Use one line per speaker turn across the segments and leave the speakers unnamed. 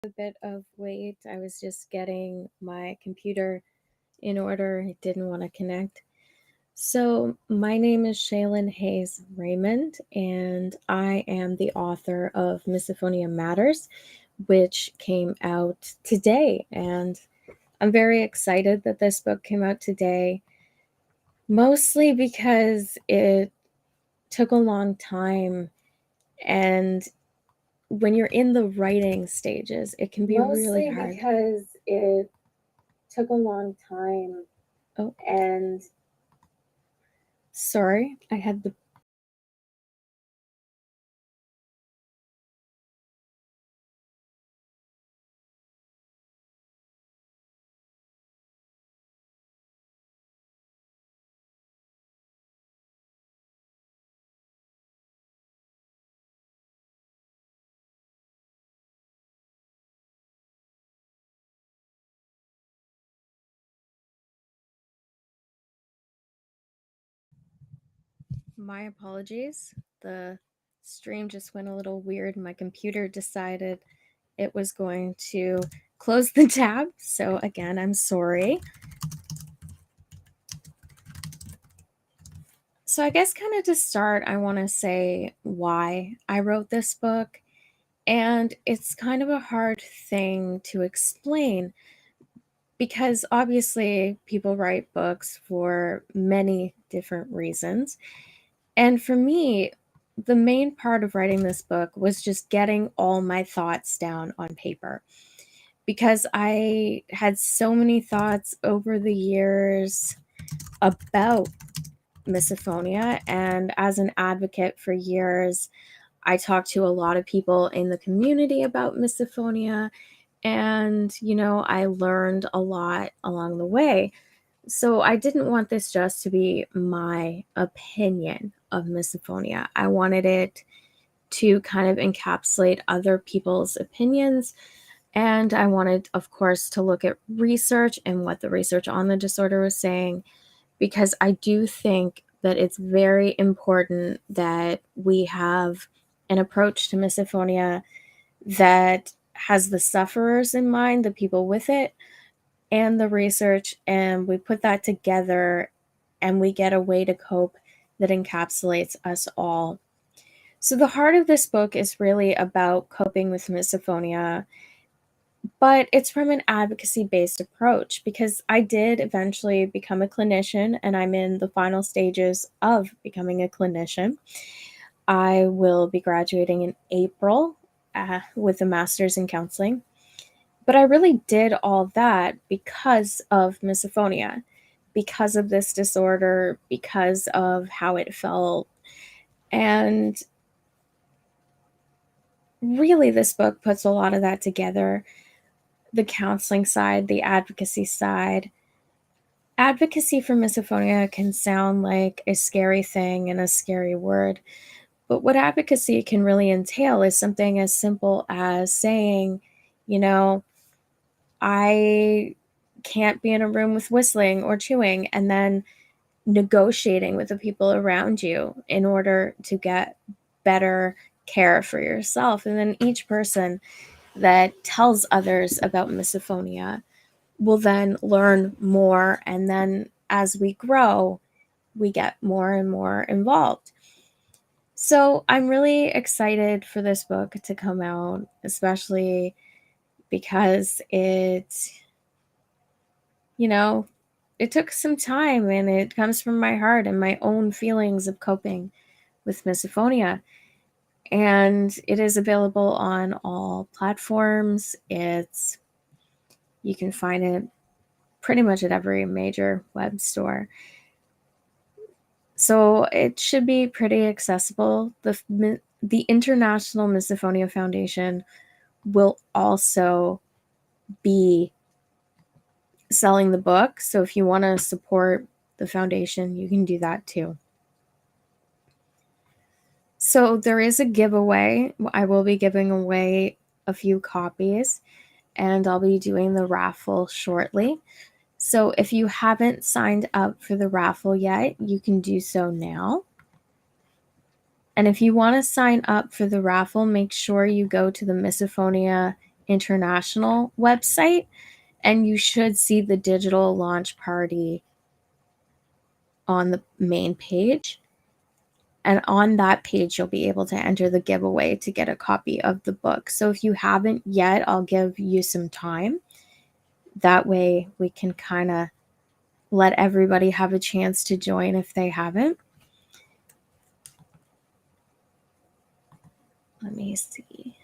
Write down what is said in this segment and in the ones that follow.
A bit of wait. I was just getting my computer in order. It didn't want to connect. So, my name is Shaylin Hayes-Raymond, and I am the author of Misophonia Matters, which came out today. And I'm very excited that this book came out today, mostly because it took a long time. And when you're in the writing stages, it can be really hard.
Mostly because it took a long time.
Oh,
And
sorry, I had the My apologies. The stream just went a little weird. My computer decided it was going to close the tab. So, again, I'm sorry. So, I guess, kind of to start, I want to say why I wrote this book. And it's kind of a hard thing to explain because obviously people write books for many different reasons. And for me, the main part of writing this book was just getting all my thoughts down on paper because I had so many thoughts over the years about misophonia. And as an advocate for years, I talked to a lot of people in the community about misophonia. And, I learned a lot along the way. So I didn't want this just to be my opinion of misophonia. I wanted it to kind of encapsulate other people's opinions. And I wanted, of course, to look at research and what the research on the disorder was saying, because I do think that it's very important that we have an approach to misophonia that has the sufferers in mind, the people with it, and the research, and we put that together and we get a way to cope that encapsulates us all. So, the heart of this book is really about coping with misophonia, but it's from an advocacy based approach because I did eventually become a clinician and I'm in the final stages of becoming a clinician. I will be graduating in April with a master's in counseling. But I really did all that because of misophonia, because of this disorder, because of how it felt. And really, this book puts a lot of that together, the counseling side, the advocacy side. Advocacy for misophonia can sound like a scary thing and a scary word, but what advocacy can really entail is something as simple as saying, you know, I can't be in a room with whistling or chewing, and then negotiating with the people around you in order to get better care for yourself. And then each person that tells others about misophonia will then learn more. And then as we grow, we get more and more involved. So I'm really excited for this book to come out, especially because you know, it took some time and it comes from my heart and my own feelings of coping with misophonia. And it is available on all platforms. You can find it pretty much at every major web store. So it should be pretty accessible. The International Misophonia Foundation will also be selling the book. So if you want to support the foundation, you can do that too. So there is a giveaway. I will be giving away a few copies and I'll be doing the raffle shortly. So if you haven't signed up for the raffle yet, you can do so now. And if you want to sign up for the raffle, make sure you go to the Misophonia International website, and you should see the digital launch party on the main page. And on that page, you'll be able to enter the giveaway to get a copy of the book. So if you haven't yet, I'll give you some time. That way we can kind of let everybody have a chance to join if they haven't. Let me see.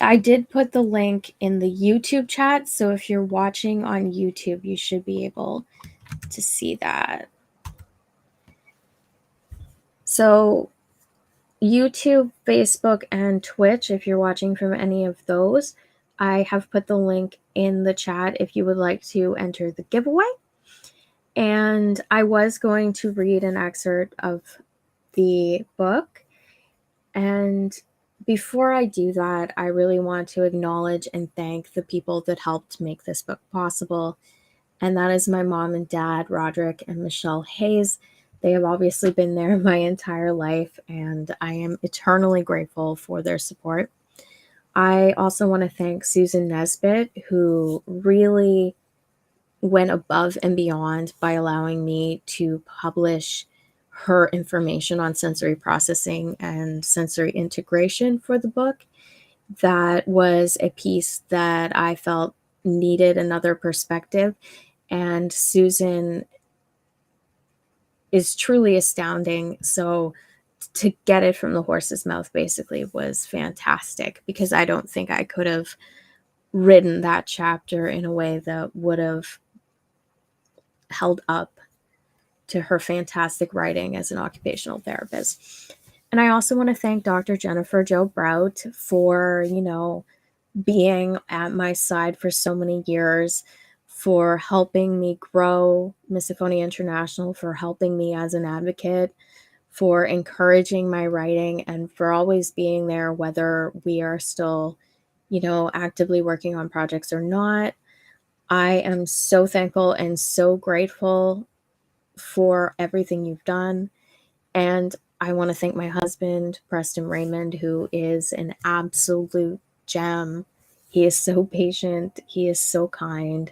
I did put the link in the YouTube chat, so if you're watching on YouTube, you should be able to see that. So YouTube, Facebook, and Twitch, if you're watching from any of those, I have put the link in the chat if you would like to enter the giveaway. And I was going to read an excerpt of the book. And before I do that, I really want to acknowledge and thank the people that helped make this book possible. And that is my mom and dad, Roderick and Michelle Hayes. They have obviously been there my entire life, and I am eternally grateful for their support. I also want to thank Susan Nesbitt, who really went above and beyond by allowing me to publish her information on sensory processing and sensory integration for the book. That was a piece that I felt needed another perspective. And Susan is truly astounding. So to get it from the horse's mouth basically was fantastic, because I don't think I could have written that chapter in a way that would have held up to her fantastic writing as an occupational therapist. And I also want to thank Dr. Jennifer Jo Brout for, being at my side for so many years, for helping me grow Misophonia International, for helping me as an advocate, for encouraging my writing, and for always being there, whether we are still, actively working on projects or not. I am so thankful and so grateful for everything you've done. And I want to thank my husband, Preston Raymond, who is an absolute gem. He is so patient. He is so kind.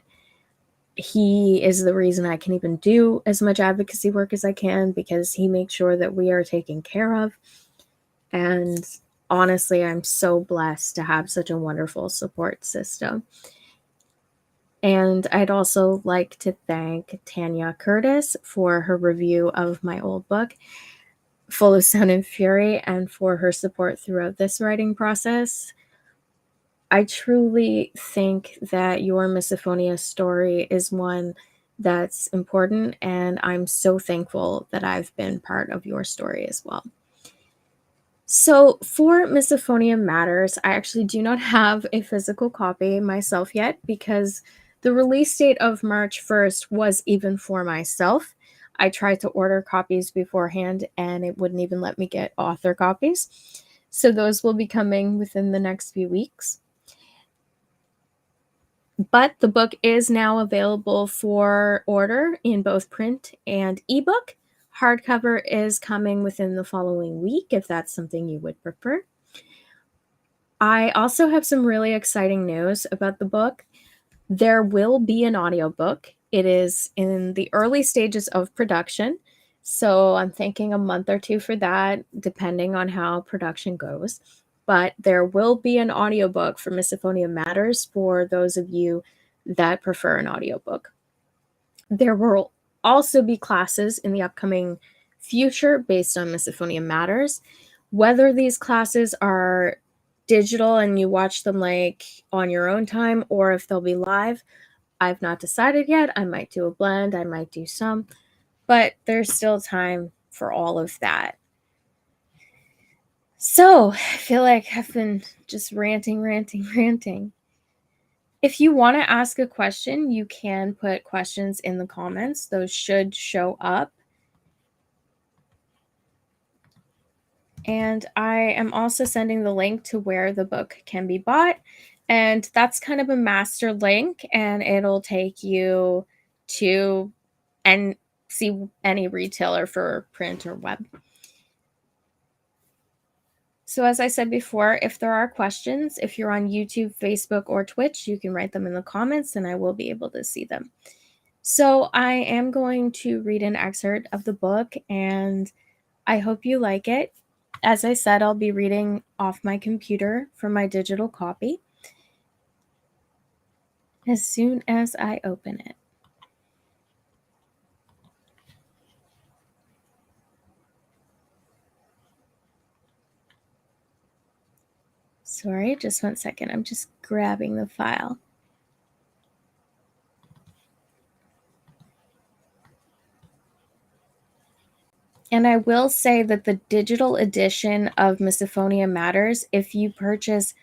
He is the reason I can even do as much advocacy work as I can, because he makes sure that we are taken care of. And honestly, I'm so blessed to have such a wonderful support system. And I'd also like to thank Tanya Curtis for her review of my old book, Full of Sound and Fury, and for her support throughout this writing process. I truly think that your misophonia story is one that's important, and I'm so thankful that I've been part of your story as well. So for Misophonia Matters, I actually do not have a physical copy myself yet, because the release date of March 1st was even for myself. I tried to order copies beforehand and it wouldn't even let me get author copies. So those will be coming within the next few weeks. But the book is now available for order in both print and ebook. Hardcover is coming within the following week, if that's something you would prefer. I also have some really exciting news about the book. There will be an audiobook. It is in the early stages of production, so I'm thinking a month or two for that, depending on how production goes. But there will be an audiobook for Misophonia Matters for those of you that prefer an audiobook. There will also be classes in the upcoming future based on Misophonia Matters. Whether these classes are digital and you watch them like on your own time, or if they'll be live, I've not decided yet. I might do a blend, I might do some, but there's still time for all of that. So I feel like I've been just ranting. If you want to ask a question, you can put questions in the comments. Those should show up. And I am also sending the link to where the book can be bought. And that's kind of a master link, and it'll take you to and see any retailer for print or web. So as I said before, if there are questions, if you're on YouTube, Facebook, or Twitch, you can write them in the comments and I will be able to see them. So I am going to read an excerpt of the book and I hope you like it. As I said, I'll be reading off my computer from my digital copy as soon as I open it. Sorry, just 1 second. I'm just grabbing the file. And I will say that the digital edition of Misophonia Matters, if you purchase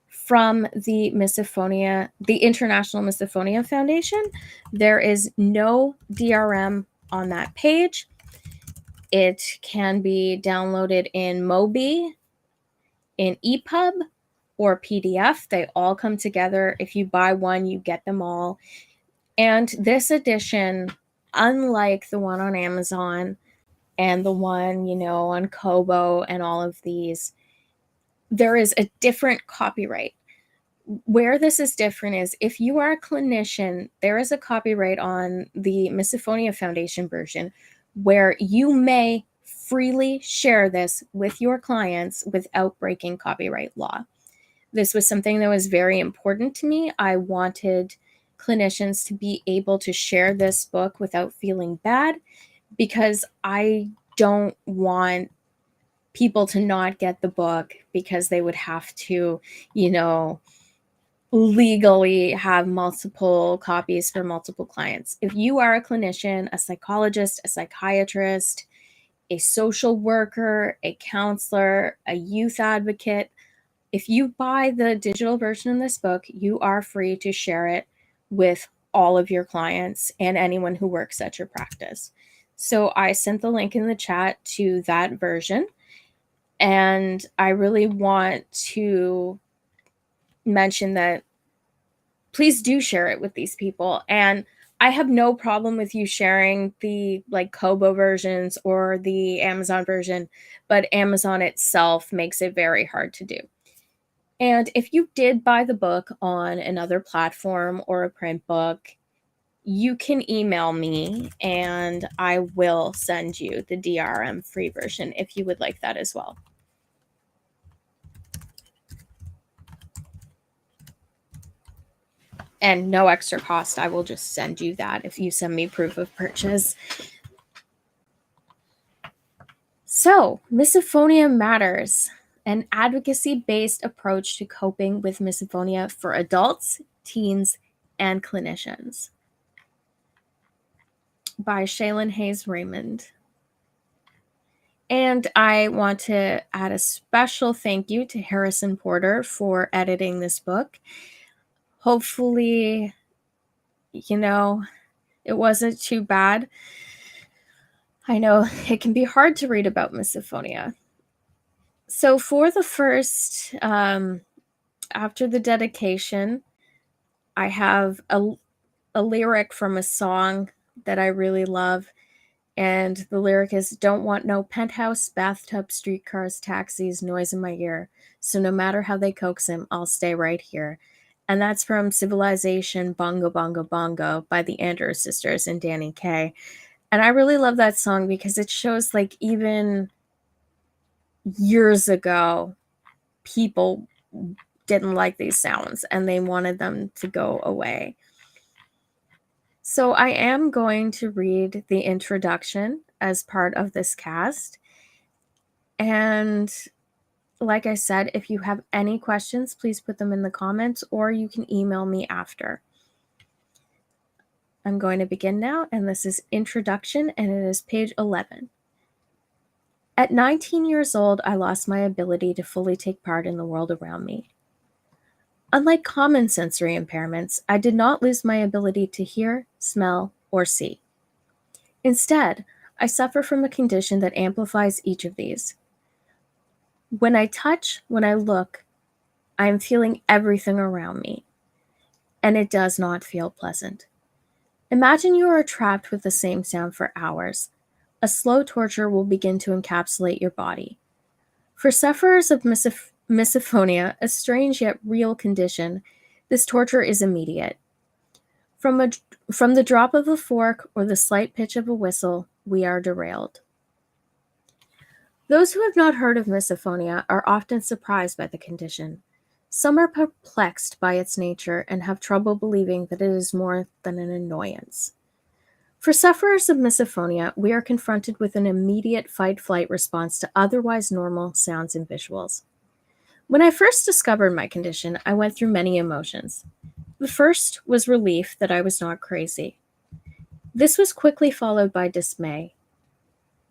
from the International Misophonia Foundation, there is no DRM on that page. It can be downloaded in Mobi, in EPUB, or PDF. They all come together. If you buy one, you get them all. And this edition, unlike the one on Amazon and the one, on Kobo and all of these, there is a different copyright. Where this is different is if you are a clinician, there is a copyright on the Misophonia Foundation version where you may freely share this with your clients without breaking copyright law. This was something that was very important to me. I wanted clinicians to be able to share this book without feeling bad because I don't want people to not get the book because they would have to, legally have multiple copies for multiple clients. If you are a clinician, a psychologist, a psychiatrist, a social worker, a counselor, a youth advocate, if you buy the digital version of this book, you are free to share it with all of your clients and anyone who works at your practice. So I sent the link in the chat to that version. And I really want to mention that please do share it with these people. And I have no problem with you sharing the Kobo versions or the Amazon version, but Amazon itself makes it very hard to do. And if you did buy the book on another platform or a print book, you can email me and I will send you the DRM free version if you would like that as well. And no extra cost. I will just send you that if you send me proof of purchase. So, Misophonia Matters, an advocacy-based approach to coping with misophonia for adults, teens, and clinicians, by Shaylin Hayes-Raymond. And I want to add a special thank you to Harrison Porter for editing this book. Hopefully, it wasn't too bad. I know it can be hard to read about misophonia. So for the first, after the dedication, I have a lyric from a song that I really love. And the lyric is, "Don't want no penthouse, bathtub, streetcars, taxis, noise in my ear. So no matter how they coax him, I'll stay right here." And that's from Civilization Bongo Bongo Bongo by the Andrews Sisters and Danny Kaye. And I really love that song because it shows even years ago, people didn't like these sounds and they wanted them to go away. So I am going to read the introduction as part of this cast. And like I said, if you have any questions, please put them in the comments or you can email me after. I'm going to begin now, and this is introduction, and it is page 11. At 19 years old, I lost my ability to fully take part in the world around me. Unlike common sensory impairments, I did not lose my ability to hear, smell, or see. Instead, I suffer from a condition that amplifies each of these. When I touch, when I look, I am feeling everything around me, and it does not feel pleasant. Imagine you are trapped with the same sound for hours. A slow torture will begin to encapsulate your body. For sufferers of misophonia, a strange yet real condition, this torture is immediate. From the drop of a fork or the slight pitch of a whistle, we are derailed. Those who have not heard of misophonia are often surprised by the condition. Some are perplexed by its nature and have trouble believing that it is more than an annoyance. For sufferers of misophonia, we are confronted with an immediate fight-flight response to otherwise normal sounds and visuals. When I first discovered my condition, I went through many emotions. The first was relief that I was not crazy. This was quickly followed by dismay.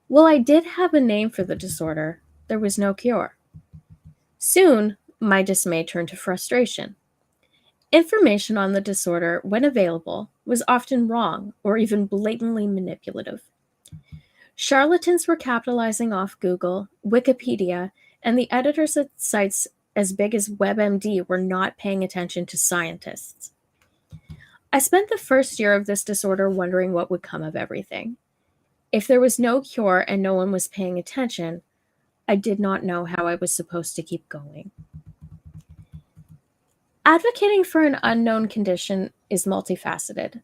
While I did have a name for the disorder, there was no cure. Soon, my dismay turned to frustration. Information on the disorder, when available, was often wrong or even blatantly manipulative. Charlatans were capitalizing off Google, Wikipedia, and the editors at sites as big as WebMD were not paying attention to scientists. I spent the first year of this disorder wondering what would come of everything. If there was no cure and no one was paying attention, I did not know how I was supposed to keep going. Advocating for an unknown condition is multifaceted.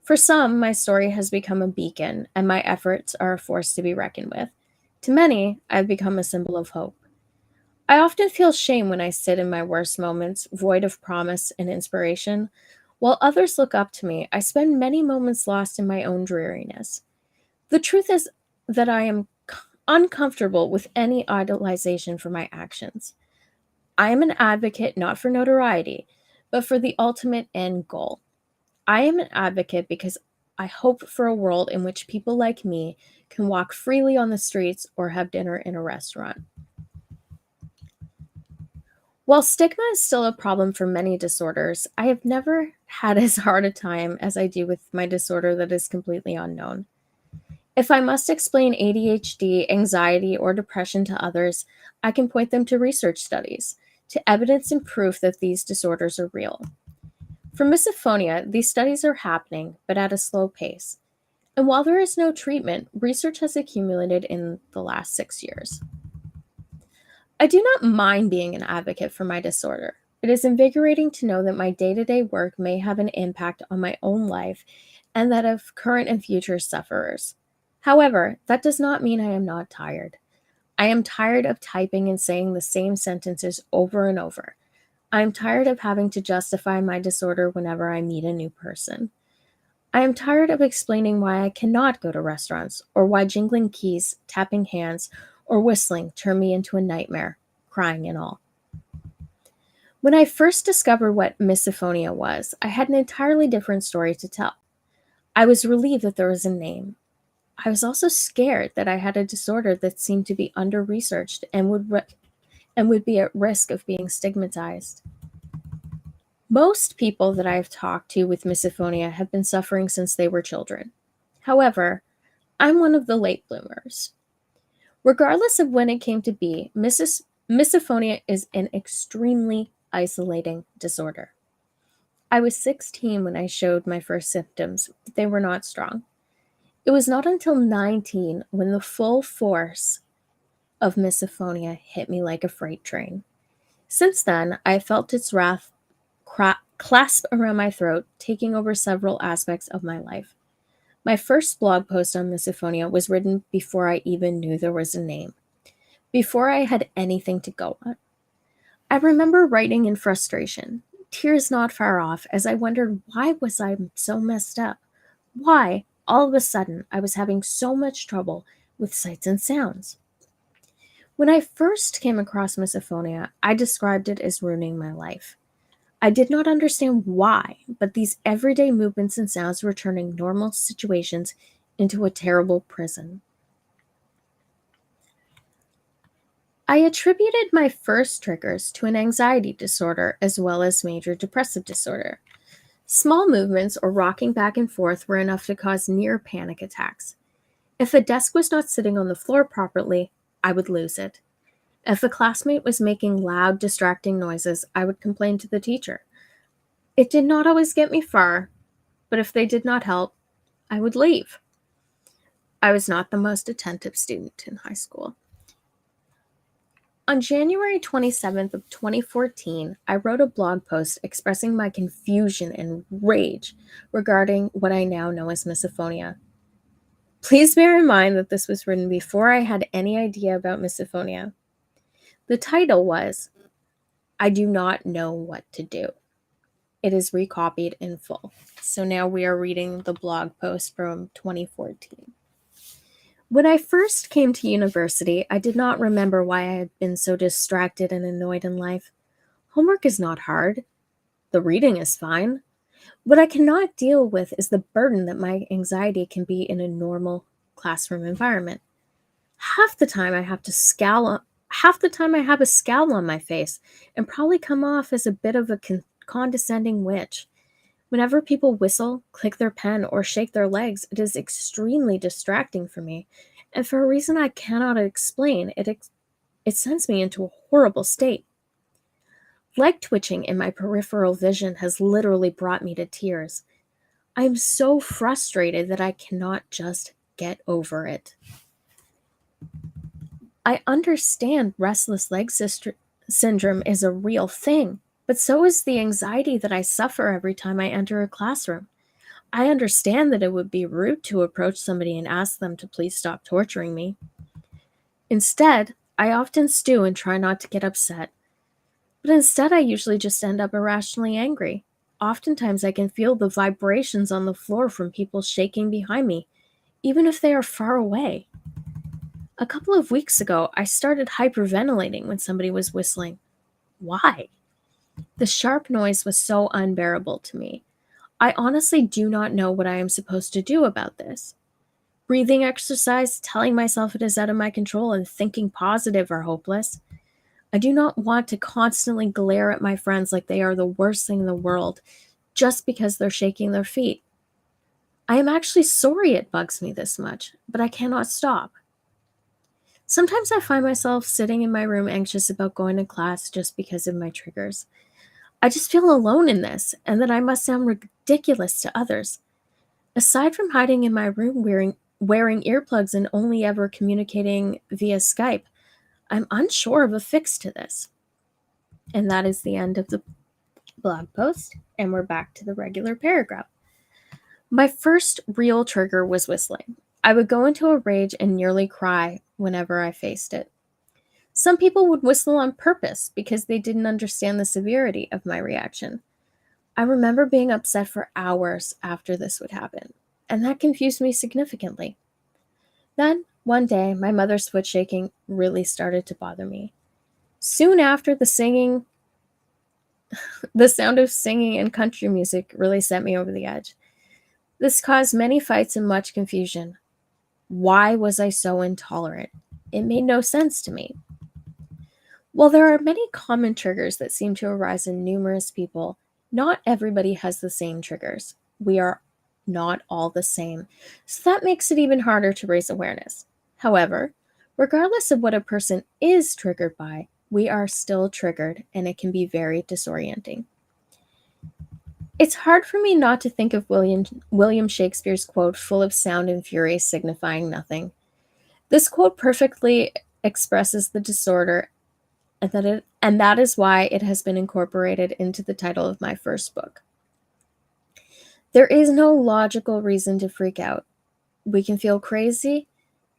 For some, my story has become a beacon, and my efforts are a force to be reckoned with. To many, I've become a symbol of hope. I often feel shame when I sit in my worst moments, void of promise and inspiration. While others look up to me, I spend many moments lost in my own dreariness. The truth is that I am uncomfortable with any idolization for my actions. I am an advocate not for notoriety, but for the ultimate end goal. I am an advocate because I hope for a world in which people like me can walk freely on the streets or have dinner in a restaurant. While stigma is still a problem for many disorders, I have never had as hard a time as I do with my disorder that is completely unknown. If I must explain ADHD, anxiety, or depression to others, I can point them to research studies, to evidence and proof that these disorders are real. For misophonia, these studies are happening, but at a slow pace. And while there is no treatment, research has accumulated in the last 6 years. I do not mind being an advocate for my disorder. It is invigorating to know that my day-to-day work may have an impact on my own life and that of current and future sufferers. However, that does not mean I am not tired. I am tired of typing and saying the same sentences over and over. I am tired of having to justify my disorder whenever I meet a new person. I am tired of explaining why I cannot go to restaurants or why jingling keys, tapping hands, or whistling turn me into a nightmare, crying and all. When I first discovered what misophonia was, I had an entirely different story to tell. I was relieved that there was a name. I was also scared that I had a disorder that seemed to be under-researched and would be at risk of being stigmatized. Most people that I have talked to with misophonia have been suffering since they were children. However, I'm one of the late bloomers. Regardless of when it came to be, misophonia is an extremely isolating disorder. I was 16 when I showed my first symptoms, but they were not strong. It was not until 19 when the full force of misophonia hit me like a freight train. Since then, I felt its wrath clasp around my throat, taking over several aspects of my life. My first blog post on misophonia was written before I even knew there was a name, before I had anything to go on. I remember writing in frustration, tears not far off, as I wondered why was I so messed up? Why, all of a sudden, I was having so much trouble with sights and sounds. When I first came across misophonia, I described it as ruining my life. I did not understand why, but these everyday movements and sounds were turning normal situations into a terrible prison. I attributed my first triggers to an anxiety disorder as well as major depressive disorder. Small movements or rocking back and forth were enough to cause near panic attacks. If a desk was not sitting on the floor properly, I would lose it. If a classmate was making loud, distracting noises, I would complain to the teacher. It did not always get me far, but if they did not help, I would leave. I was not the most attentive student in high school. On January 27th of 2014, I wrote a blog post expressing my confusion and rage regarding what I now know as misophonia. Please bear in mind that this was written before I had any idea about misophonia. The title was, I Do Not Know What to Do. It is recopied in full. So now we are reading the blog post from 2014. When I first came to university, I did not remember why I had been so distracted and annoyed in life. Homework is not hard. The reading is fine. What I cannot deal with is the burden that my anxiety can be in a normal classroom environment. Half the time I have to half the time I have a scowl on my face and probably come off as a bit of a condescending witch. Whenever people whistle, click their pen, or shake their legs, it is extremely distracting for me, and for a reason I cannot explain, it sends me into a horrible state. Leg twitching in my peripheral vision has literally brought me to tears. I am so frustrated that I cannot just get over it. I understand restless leg syndrome is a real thing, but so is the anxiety that I suffer every time I enter a classroom. I understand that it would be rude to approach somebody and ask them to please stop torturing me. Instead, I often stew and try not to get upset. But instead, I usually just end up irrationally angry. Oftentimes, I can feel the vibrations on the floor from people shaking behind me, even if they are far away. A couple of weeks ago, I started hyperventilating when somebody was whistling. Why? The sharp noise was so unbearable to me. I honestly do not know what I am supposed to do about this. Breathing exercise, telling myself it is out of my control, and thinking positive are hopeless. I do not want to constantly glare at my friends like they are the worst thing in the world just because they're shaking their feet. I am actually sorry it bugs me this much, but I cannot stop. Sometimes I find myself sitting in my room anxious about going to class just because of my triggers. I just feel alone in this, and that I must sound ridiculous to others. Aside from hiding in my room wearing earplugs and only ever communicating via Skype, I'm unsure of a fix to this. And that is the end of the blog post, and we're back to the regular paragraph. My first real trigger was whistling. I would go into a rage and nearly cry whenever I faced it. Some people would whistle on purpose because they didn't understand the severity of my reaction. I remember being upset for hours after this would happen, and that confused me significantly. Then, one day, my mother's foot shaking really started to bother me. Soon after, the sound of singing and country music really sent me over the edge. This caused many fights and much confusion. Why was I so intolerant? It made no sense to me. While there are many common triggers that seem to arise in numerous people, not everybody has the same triggers. We are not all the same, so that makes it even harder to raise awareness. However, regardless of what a person is triggered by, we are still triggered, and it can be very disorienting. It's hard for me not to think of William Shakespeare's quote, full of sound and fury, signifying nothing. This quote perfectly expresses the disorder, and that is why it has been incorporated into the title of my first book. There is no logical reason to freak out. We can feel crazy,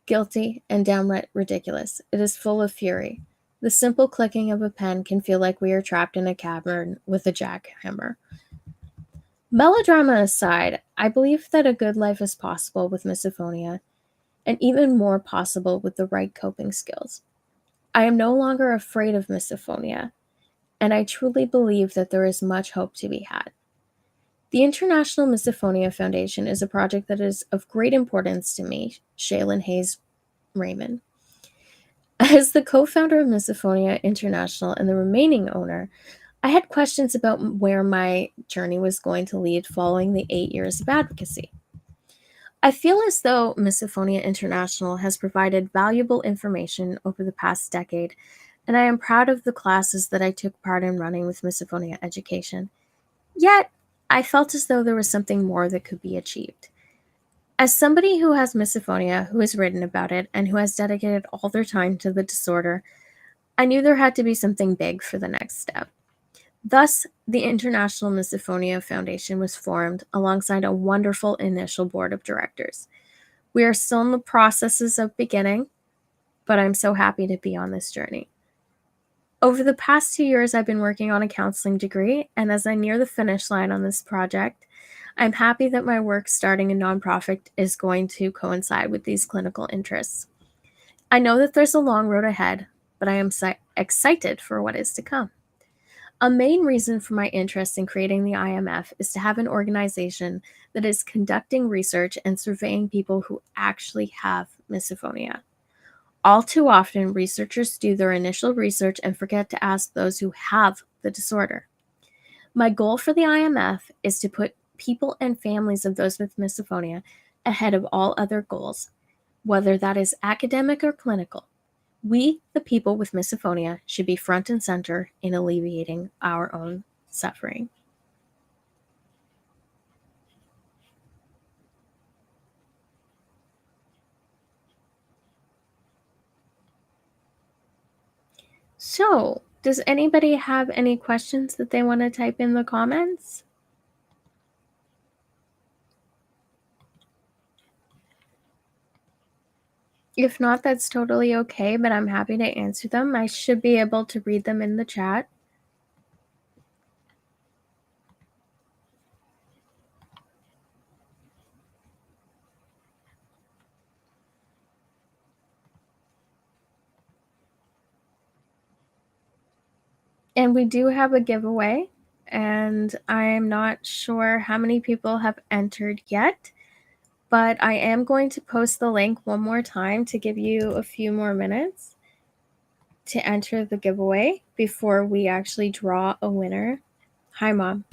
guilty, and downright ridiculous. It is full of fury. The simple clicking of a pen can feel like we are trapped in a cavern with a jackhammer. Melodrama aside, I believe that a good life is possible with misophonia, and even more possible with the right coping skills. I am no longer afraid of misophonia, and I truly believe that there is much hope to be had. The International Misophonia Foundation is a project that is of great importance to me, Shaylin Hayes-Raymond. As the co-founder of Misophonia International and the remaining owner, I had questions about where my journey was going to lead following the 8 years of advocacy. I feel as though Misophonia International has provided valuable information over the past decade, and I am proud of the classes that I took part in running with misophonia education. Yet, I felt as though there was something more that could be achieved. As somebody who has misophonia, who has written about it, and who has dedicated all their time to the disorder, I knew there had to be something big for the next step. Thus, the International Misophonia Foundation was formed alongside a wonderful initial board of directors. We are still in the processes of beginning, but I'm so happy to be on this journey. Over the past 2 years, I've been working on a counseling degree, and as I near the finish line on this project, I'm happy that my work starting a nonprofit is going to coincide with these clinical interests. I know that there's a long road ahead, but I am excited for what is to come. A main reason for my interest in creating the IMF is to have an organization that is conducting research and surveying people who actually have misophonia. All too often, researchers do their initial research and forget to ask those who have the disorder. My goal for the IMF is to put people and families of those with misophonia ahead of all other goals, whether that is academic or clinical. We, the people with misophonia, should be front and center in alleviating our own suffering. So, does anybody have any questions that they want to type in the comments? If not, that's totally okay, but I'm happy to answer them. I should be able to read them in the chat. And we do have a giveaway, and I'm not sure how many people have entered yet, but I am going to post the link one more time to give you a few more minutes to enter the giveaway before we actually draw a winner. Hi, Mom.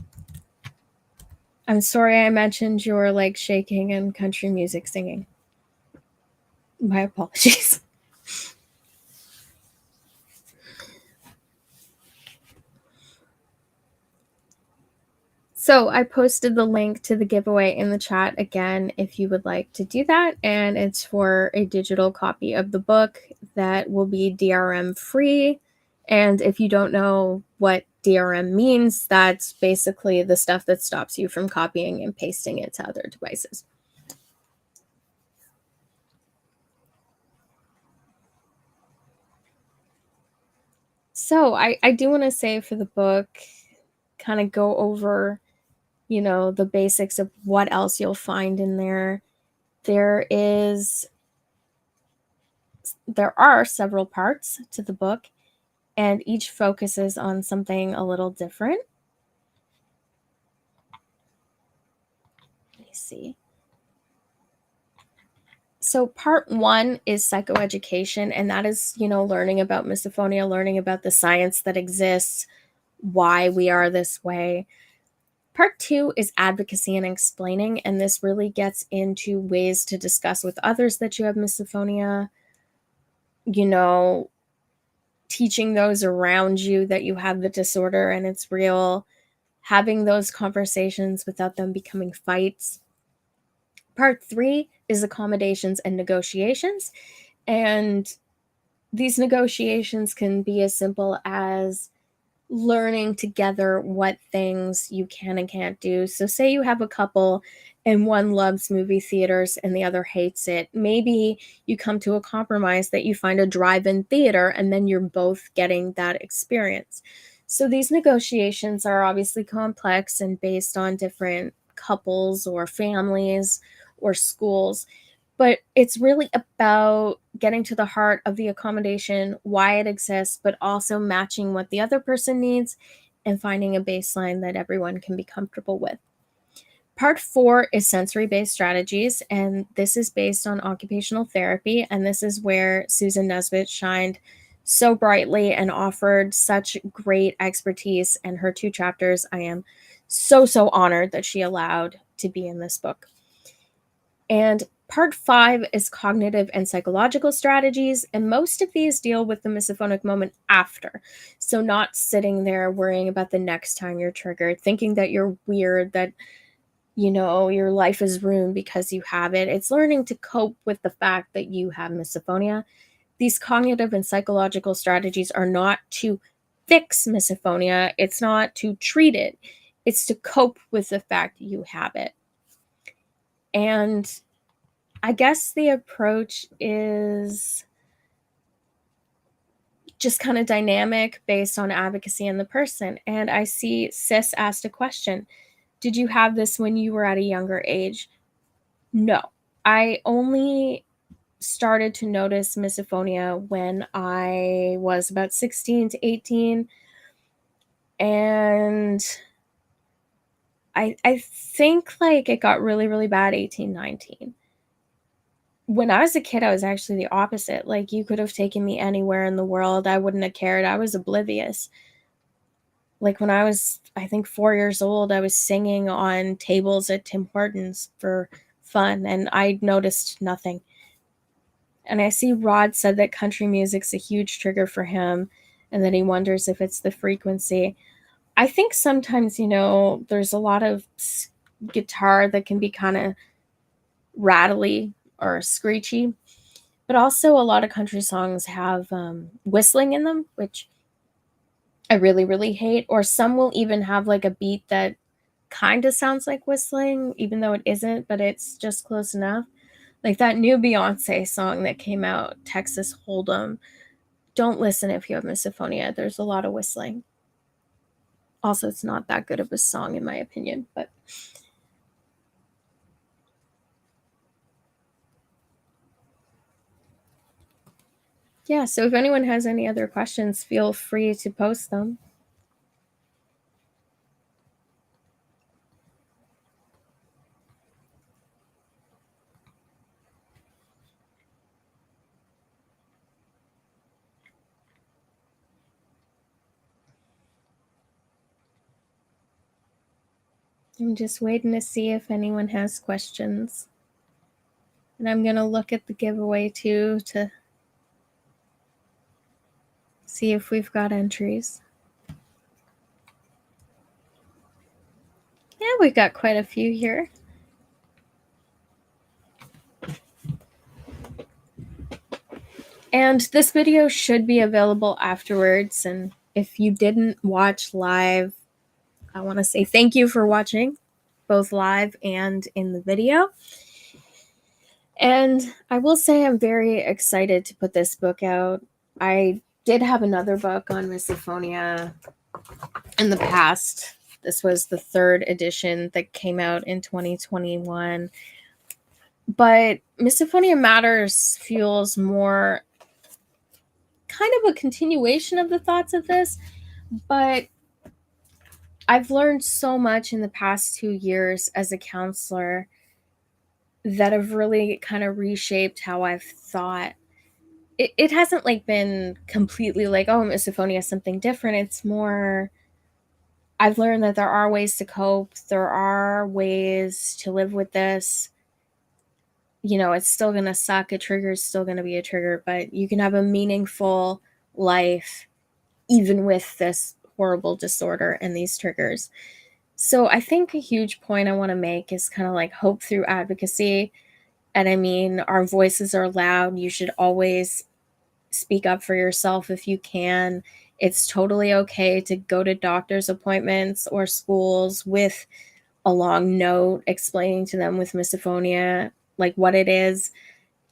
I'm sorry I mentioned your leg shaking and country music singing. My apologies. So I posted the link to the giveaway in the chat again if you would like to do that, and it's for a digital copy of the book that will be DRM free. And if you don't know what DRM means, that's basically the stuff that stops you from copying and pasting it to other devices. So I do want to say for the book, kind of go over, the basics of what else you'll find in there. There are several parts to the book, and each focuses on something a little different. Let me see. So part 1 is psychoeducation, and that is, learning about misophonia, learning about the science that exists, why we are this way. Part 2 is advocacy and explaining, and this really gets into ways to discuss with others that you have misophonia, teaching those around you that you have the disorder and it's real, having those conversations without them becoming fights. Part 3 is accommodations and negotiations, and these negotiations can be as simple as learning together what things you can and can't do. So say you have a couple and one loves movie theaters and the other hates it. Maybe you come to a compromise that you find a drive-in theater and then you're both getting that experience. So these negotiations are obviously complex and based on different couples or families or schools. But it's really about getting to the heart of the accommodation, why it exists, but also matching what the other person needs and finding a baseline that everyone can be comfortable with. Part 4 is sensory-based strategies, and this is based on occupational therapy, and this is where Susan Nesbitt shined so brightly and offered such great expertise. And her 2 chapters, I am so honored that she allowed to be in this book. And part 5 is cognitive and psychological strategies, and most of these deal with the misophonic moment after. So not sitting there worrying about the next time you're triggered, thinking that you're weird, that, your life is ruined because you have it. It's learning to cope with the fact that you have misophonia these cognitive and psychological strategies are not to fix misophonia, it's not to treat it, it's to cope with the fact you have it. And I guess the approach is just kind of dynamic based on advocacy and the person. And I see Sis asked a question. Did you have this when you were at a younger age? No. I only started to notice misophonia when I was about 16 to 18. And I think like it got really, really bad 18, 19. When I was a kid, I was actually the opposite. Like, you could have taken me anywhere in the world. I wouldn't have cared. I was oblivious. Like, when I was, I think, 4 years old, I was singing on tables at Tim Hortons for fun, and I noticed nothing. And I see Rod said that country music's a huge trigger for him, and that he wonders if it's the frequency. I think sometimes, there's a lot of guitar that can be kind of rattly or screechy, but also a lot of country songs have whistling in them, which I really, really hate. Or some will even have like a beat that kind of sounds like whistling, even though it isn't, but it's just close enough. Like that new Beyonce song that came out, Texas Hold'em. Don't listen if you have misophonia. There's a lot of whistling. Also, it's not that good of a song in my opinion, but yeah, so if anyone has any other questions, feel free to post them. I'm just waiting to see if anyone has questions. And I'm going to look at the giveaway too to see if we've got entries. Yeah, we've got quite a few here. And this video should be available afterwards. And if you didn't watch live, I want to say thank you for watching, both live and in the video. And I will say I'm very excited to put this book out. I did have another book on misophonia in the past. This was the 3rd edition that came out in 2021. But Misophonia Matters feels more kind of a continuation of the thoughts of this, but I've learned so much in the past 2 years as a counselor that have really kind of reshaped how I've thought. It hasn't like been completely like, oh, misophonia is something different. It's more, I've learned that there are ways to cope. There are ways to live with this. It's still going to suck. A trigger is still going to be a trigger, but you can have a meaningful life even with this horrible disorder and these triggers. So I think a huge point I want to make is kind of like hope through advocacy. And I mean, our voices are loud. You should always speak up for yourself if you can. It's totally okay to go to doctor's appointments or schools with a long note explaining to them with misophonia, like what it is.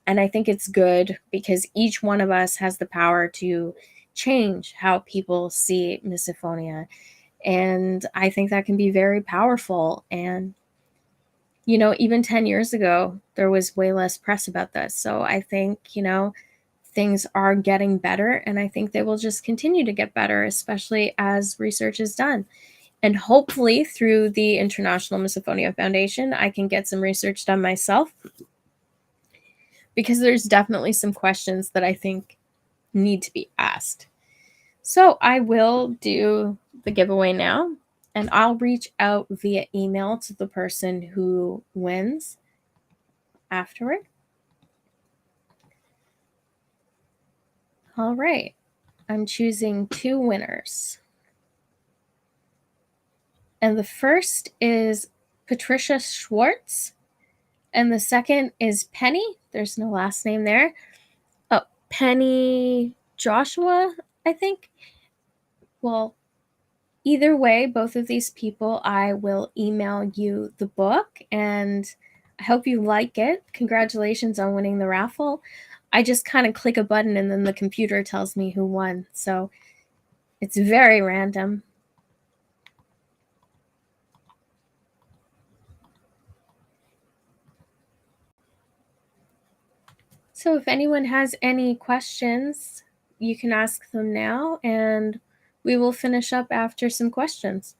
And I think it's good because each one of us has the power to change how people see misophonia. And I think that can be very powerful. And, even 10 years ago, there was way less press about this. So I think, things are getting better. And I think they will just continue to get better, especially as research is done. And hopefully through the International Misophonia Foundation, I can get some research done myself, because there's definitely some questions that I think need to be asked. So I will do the giveaway now, and I'll reach out via email to the person who wins afterward. All right, I'm choosing 2 winners. And the first is Patricia Schwartz, and the second is Penny. There's no last name there. Oh, Penny Joshua, I think. Well, either way, both of these people, I will email you the book, and I hope you like it. Congratulations on winning the raffle. I just kind of click a button and then the computer tells me who won. So it's very random. So if anyone has any questions, you can ask them now, and we will finish up after some questions.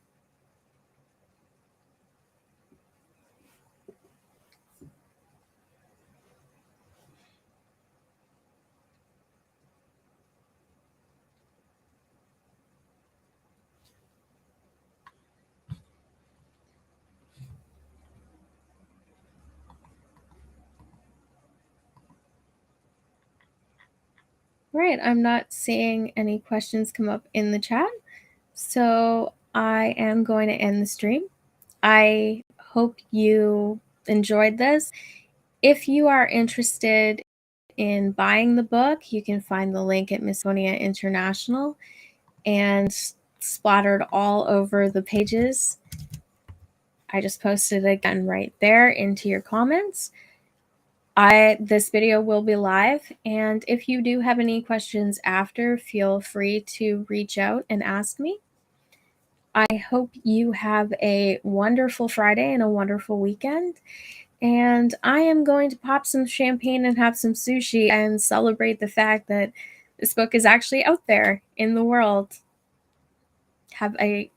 Right, I'm not seeing any questions come up in the chat, so I am going to end the stream. I hope you enjoyed this. If you are interested in buying the book, you can find the link at Misophonia International and splattered all over the pages. I just posted it again right there into your comments. This video will be live, and if you do have any questions after, feel free to reach out and ask me. I hope you have a wonderful Friday and a wonderful weekend, and I am going to pop some champagne and have some sushi and celebrate the fact that this book is actually out there in the world. Have a